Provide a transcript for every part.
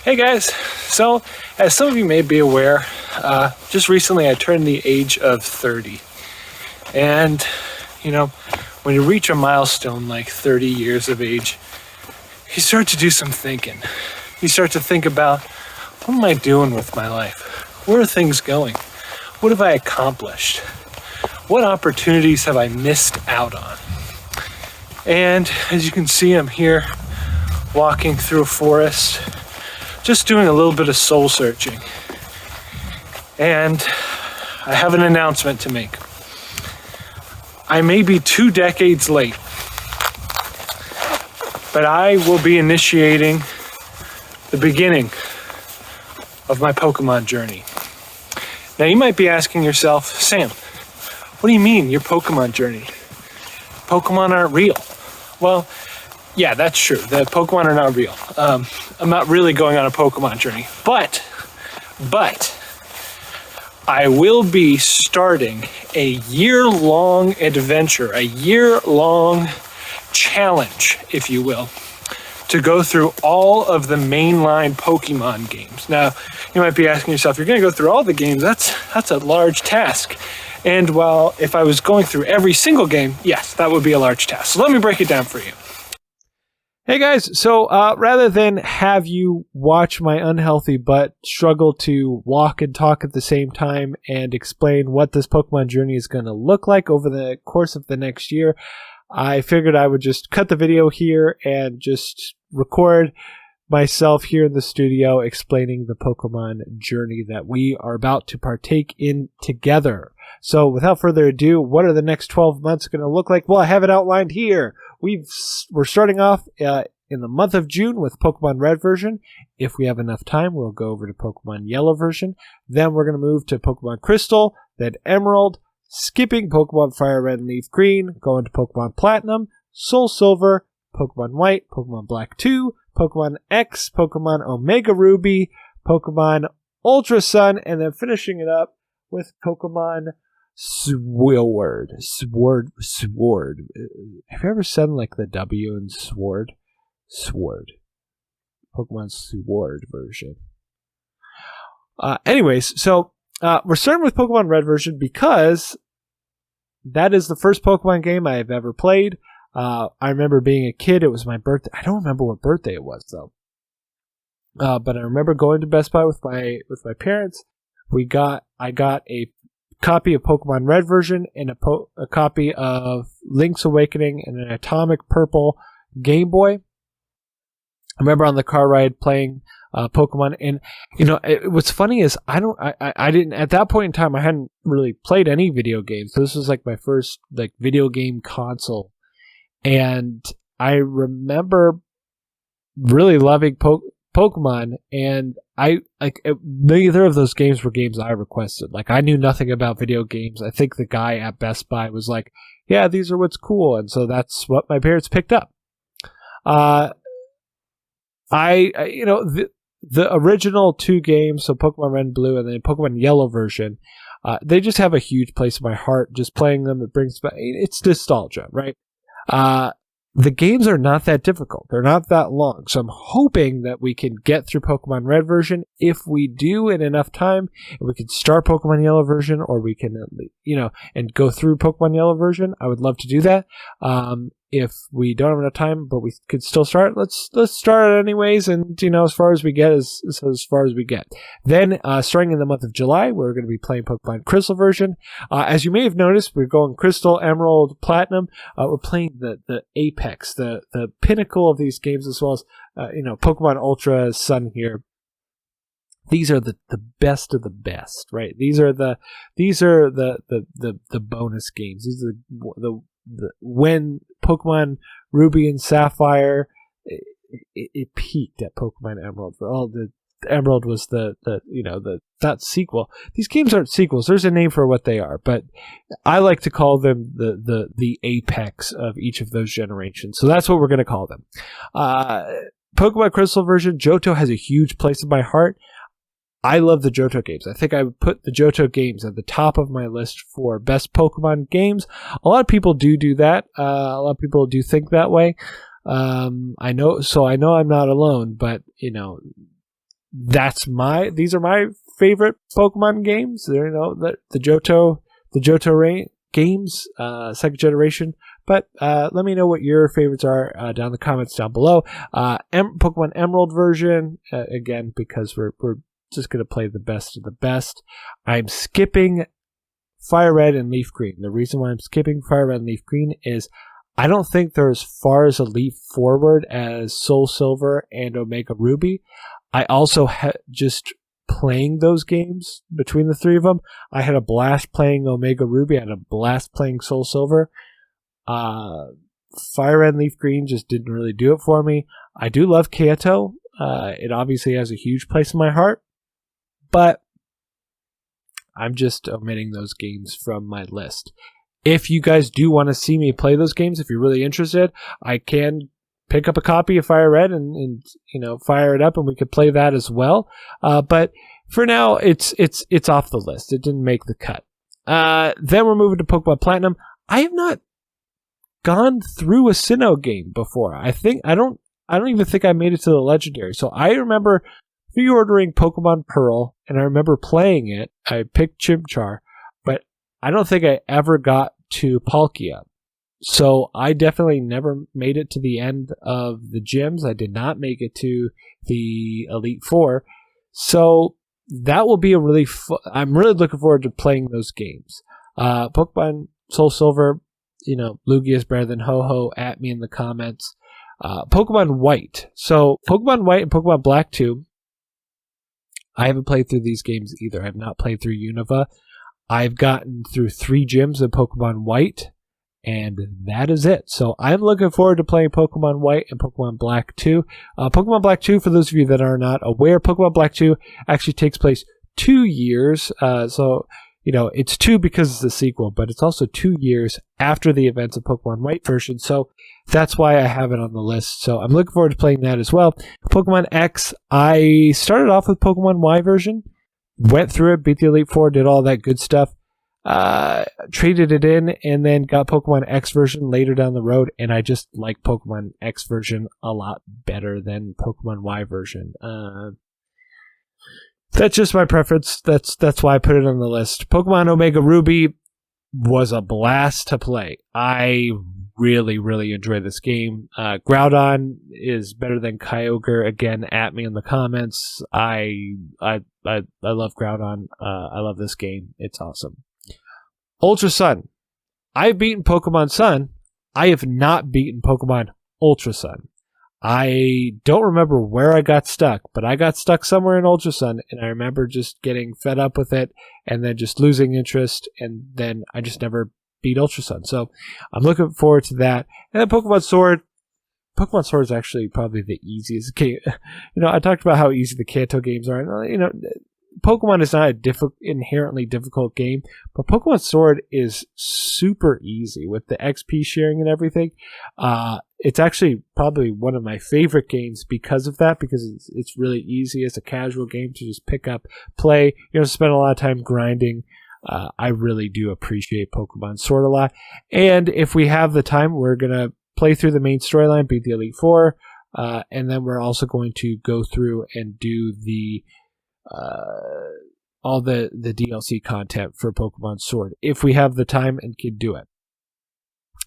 Hey guys, so as some of you may be aware, just recently I turned the age of 30. And, when you reach a milestone like 30 years of age, you start to do some thinking. You start to think about, what am I doing with my life? Where are things going? What have I accomplished? What opportunities have I missed out on? And as you can see, I'm here walking through a forest, just doing a little bit of soul searching. And I have an announcement to make. I may be 2 decades late, but I will be initiating the beginning of my Pokemon journey. Now you might be asking yourself, Sam, what do you mean your Pokemon journey? Pokemon aren't real. Well, yeah, that's true. The Pokemon are not real. I'm not really going on a Pokemon journey, but I will be starting a year-long adventure, a year-long challenge, if you will, to go through all of the mainline Pokemon games. Now, you might be asking yourself, you're going to go through all the games, that's a large task. And while if I was going through every single game, yes, that would be a large task. So let me break it down for you. Hey guys, so rather than have you watch my unhealthy butt struggle to walk and talk at the same time and explain what this Pokemon journey is going to look like over the course of the next year, I figured I would just cut the video here and just record myself here in the studio explaining the Pokemon journey that we are about to partake in together. So without further ado, what are the next 12 months going to look like? Well, I have it outlined here. We're starting off in the month of June with Pokemon Red version. If we have enough time, we'll go over to Pokemon Yellow version. Then we're going to move to Pokemon Crystal, then Emerald, skipping Pokemon Fire Red and Leaf Green, going to Pokemon Platinum, Soul Silver, Pokemon White, Pokemon Black 2, Pokemon X, Pokemon Omega Ruby, Pokemon Ultra Sun, and then finishing it up with Pokemon Sword. Have you ever said like the W in sword? Sword. Pokemon Sword version. Anyways, so we're starting with Pokemon Red version because that is the first Pokemon game I have ever played. I remember being a kid. It was my birthday. I don't remember what birthday it was though. But I remember going to Best Buy with my parents. I got a copy of Pokemon Red version and a copy of Link's Awakening and an Atomic Purple Game Boy. I remember on the car ride playing Pokemon, and what's funny is I didn't at that point in time, I hadn't really played any video games. So this was like my first like video game console, and I remember really loving Pokemon, and neither of those games were games I requested. Like, I knew nothing about video games. I think the guy at Best Buy was like, yeah, these are what's cool, and so that's what my parents picked up. The original 2 games, so Pokemon Red and Blue and then Pokemon Yellow version, they just have a huge place in my heart. Just playing them, it brings back, it's nostalgia, right? The games are not that difficult. They're not that long. So I'm hoping that we can get through Pokemon Red version. If we do in enough time, we can start Pokemon Yellow version, or we can, and go through Pokemon Yellow version. I would love to do that. If we don't have enough time, but we could still start, let's start it anyways. And, as far as we get is as far as we get. Then, starting in the month of July, we're going to be playing Pokemon Crystal version. As you may have noticed, we're going Crystal, Emerald, Platinum. We're playing the apex, the pinnacle of these games, as well as, Pokemon Ultra Sun here. These are the best of the best, right? These are the bonus games. These are the when Pokemon Ruby and Sapphire, it peaked at Pokemon Emerald. For all the Emerald was that sequel. These games aren't sequels. There's a name for what they are, but I like to call them the apex of each of those generations. So that's what we're going to call them. Pokemon Crystal version, Johto has a huge place in my heart. I love the Johto games. I think I would put the Johto games at the top of my list for best Pokemon games. A lot of people do that. A lot of people do think that way. I know I'm not alone, but these are my favorite Pokemon games. They're, the Johto games, second generation. But let me know what your favorites are down in the comments down below. Pokemon Emerald version, again, because we're just going to play the best of the best. I'm skipping Fire Red and Leaf Green. The reason why I'm skipping Fire Red and Leaf Green is I don't think they're as far as a leap forward as Soul Silver and Omega Ruby. I also just playing those games between the three of them. I had a blast playing Omega Ruby. I had a blast playing Soul Silver. Fire Red and Leaf Green just didn't really do it for me. I do love Kanto. It obviously has a huge place in my heart, but I'm just omitting those games from my list. If you guys do want to see me play those games, if you're really interested, I can pick up a copy of Fire Red and fire it up, and we could play that as well. But for now, it's off the list. It didn't make the cut. Then we're moving to Pokemon Platinum. I have not gone through a Sinnoh game before. I don't even think I made it to the Legendary. So I remember pre-ordering Pokemon Pearl, and I remember playing it. I picked Chimchar, but I don't think I ever got to Palkia. So I definitely never made it to the end of the gyms. I did not make it to the Elite Four. So that will be I'm really looking forward to playing those games. Pokemon Soul Silver, Lugia is better than Ho-Ho. At me in the comments. Pokemon White. So Pokemon White and Pokemon Black 2. I haven't played through these games either. I have not played through Unova. I've gotten through 3 gyms of Pokemon White, and that is it. So I'm looking forward to playing Pokemon White and Pokemon Black 2. Pokemon Black 2, for those of you that are not aware, Pokemon Black 2 actually takes place 2 years. It's 2 because it's a sequel, but it's also 2 years after the events of Pokemon White version. So that's why I have it on the list. So I'm looking forward to playing that as well. Pokemon X, I started off with Pokemon Y version, went through it, beat the Elite Four, did all that good stuff, traded it in, and then got Pokemon X version later down the road, and I just like Pokemon X version a lot better than Pokemon Y version. That's just my preference. That's why I put it on the list. Pokemon Omega Ruby was a blast to play. I really, really enjoy this game. Groudon is better than Kyogre. Again, at me in the comments. I love Groudon. I love this game. It's awesome. Ultra Sun. I've beaten Pokemon Sun. I have not beaten Pokemon Ultra Sun. I don't remember where I got stuck, but I got stuck somewhere in Ultra Sun, and I remember just getting fed up with it and then just losing interest, and then I just never beat Ultra Sun. So I'm looking forward to that. And then Pokemon Sword. Pokemon Sword is actually probably the easiest game. I talked about how easy the Kanto games are. Pokemon is not a inherently difficult game, but Pokemon Sword is super easy with the XP sharing and everything. It's actually probably one of my favorite games because of that, because it's really easy as a casual game to just pick up, play. You don't spend a lot of time grinding. I really do appreciate Pokemon Sword a lot. And if we have the time, we're going to play through the main storyline, beat the Elite Four, and then we're also going to go through and do all the DLC content for Pokemon Sword, if we have the time and can do it.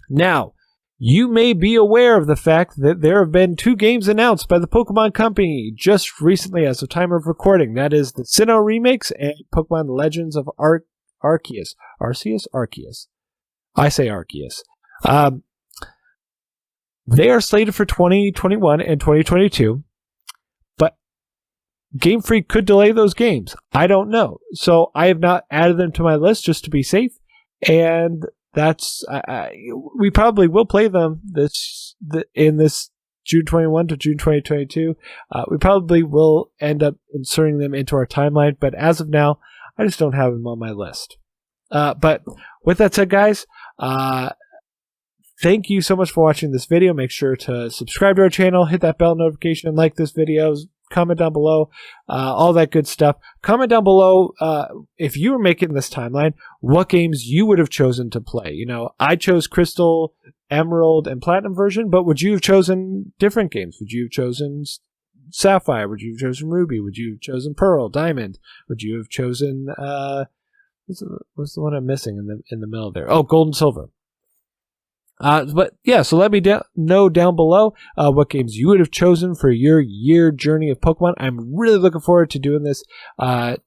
Now, you may be aware of the fact that there have been 2 games announced by the Pokemon Company just recently as of time of recording. That is the Sinnoh remakes and Pokemon Legends of Arceus. Arceus? I say Arceus. They are slated for 2021 and 2022. Game Freak could delay those games. I don't know. So I have not added them to my list just to be safe. And we probably will play them in this June 21 to June 2022. We probably will end up inserting them into our timeline. But as of now, I just don't have them on my list. But with that said, guys, thank you so much for watching this video. Make sure to subscribe to our channel, hit that bell notification, and like this video. Comment down below, all that good stuff. Comment down below if you were making this timeline, what games you would have chosen to play. I chose Crystal, Emerald, and Platinum version, but would you have chosen different games? Would you have chosen Sapphire? Would you have chosen Ruby? Would you have chosen Pearl, Diamond? Would you have chosen what's the one I'm missing in the middle there? Oh, Gold and Silver. But yeah, so let me know down below what games you would have chosen for your year journey of Pokemon. I'm really looking forward to doing this.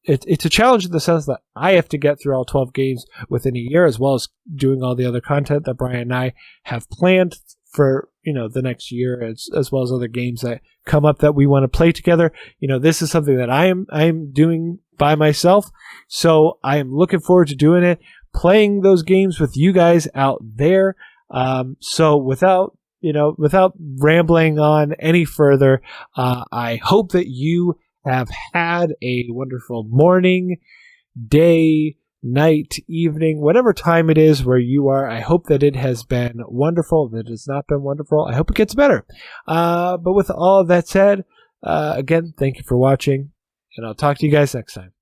It's a challenge in the sense that I have to get through all 12 games within a year, as well as doing all the other content that Brian and I have planned for the next year, as well as other games that come up that we want to play together. This is something that I am doing by myself, so I am looking forward to doing it, playing those games with you guys out there. So without rambling on any further, I hope that you have had a wonderful morning, day, night, evening, whatever time it is where you are. I hope that it has been wonderful. If it has not been wonderful, I hope it gets better. But with all of that said, again, thank you for watching, and I'll talk to you guys next time.